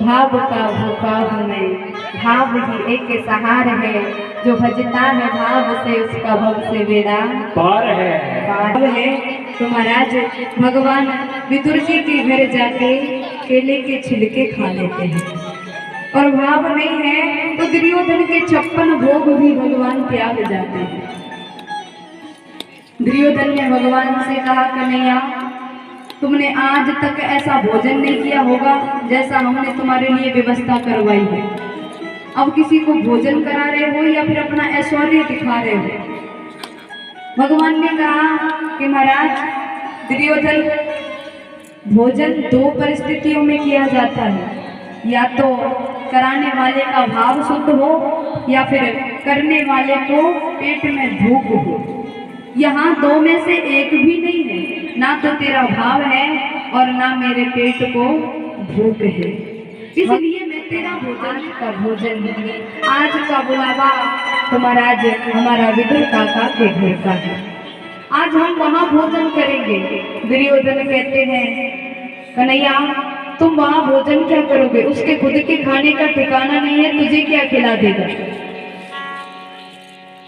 भाव का भूखा हूँ मैं, भाव ही एक सहार है, जो भजता है भाव से उसका भव से बेड़ा पार है। पार है। तो महाराज भगवान विदुर जी के घर जाके केले के छिलके खा लेते हैं, और भाव नहीं है तो दुर्योधन के 56 भोग भी भगवान त्याग जाते हैं। दुर्योधन ने भगवान से कहा, कन्हैया तुमने आज तक ऐसा भोजन नहीं किया होगा जैसा हमने तुम्हारे लिए व्यवस्था करवाई है। अब किसी को भोजन करा रहे हो या फिर अपना ऐश्वर्य दिखा रहे हो। भगवान ने कहा कि महाराज दुर्योधन, भोजन 2 परिस्थितियों में किया जाता है, या तो कराने वाले का भाव शुद्ध हो या फिर करने वाले को पेट में भूख हो। यहाँ 2 में से एक भी नहीं है, ना तो तेरा भाव है और ना मेरे पेट को भूख है, इसलिए मैं तेरा भोजन आज का बुलावा तो महाराज हमारा विदुर काका के घर का है, आज हम वहाँ भोजन करेंगे। दुर्योधन कहते हैं, कन्हैया तुम वहाँ भोजन क्या करोगे, उसके खुद के खाने का ठिकाना नहीं है, तुझे क्या खिला देगा।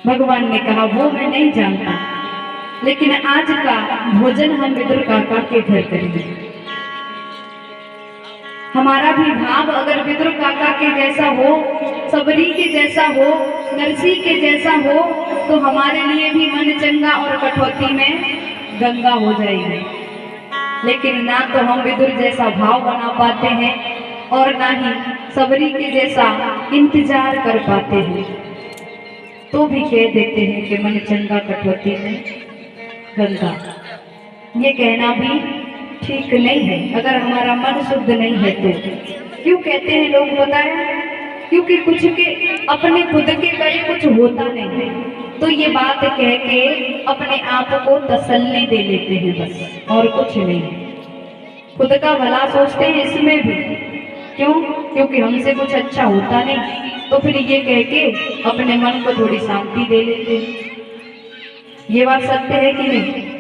भगवान ने कहा वो मैं नहीं जानता, लेकिन आज का भोजन हम विदुर काका के घर करेंगे। हमारा भी भाव अगर विदुर काका के जैसा हो, सबरी के जैसा हो, नरसी के जैसा हो, तो हमारे लिए भी मन चंगा और कठौती में गंगा हो जाएगी। लेकिन ना तो हम विदुर जैसा भाव बना पाते हैं और ना ही सबरी के जैसा इंतजार कर पाते हैं, तो भी कह देते हैं कि मन चंगा कठौती में गंगा। ये कहना भी ठीक नहीं है अगर हमारा मन शुद्ध नहीं है तो। क्यों कहते हैं लोग, पता है? क्योंकि कुछ के अपने खुद के करे कुछ होता नहीं है, तो ये बात कह के अपने आप को तसल्ली दे लेते हैं बस, और कुछ नहीं। खुद का भला सोचते हैं इसमें भी, क्यों? क्योंकि हमसे कुछ अच्छा होता नहीं, तो फिर ये कह के अपने मन को थोड़ी शांति दे लेते हैं। ये बात सत्य है कि नहीं?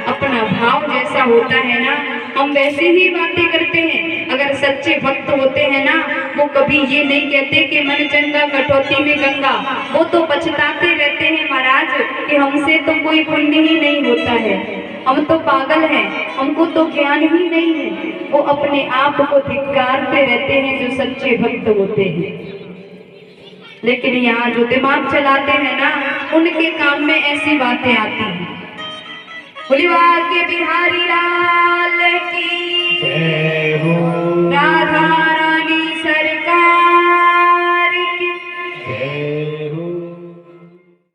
अपना भाव जैसा होता है ना, हम वैसे ही बातें करते हैं। अगर सच्चे भक्त होते हैं ना, वो कभी ये नहीं कहते कि मन चंगा कटौती में गंगा। वो तो पछताते रहते हैं महाराज कि हमसे तो कोई पुण्य ही नहीं होता है, हम तो पागल हैं, हमको तो ज्ञान ही नहीं है। वो अपने आप को धिक्कारते रहते हैं जो सच्चे भक्त होते हैं। लेकिन यहाँ जो दिमाग चलाते हैं ना, उनके काम में ऐसी बातें आती हैं। के बिहारी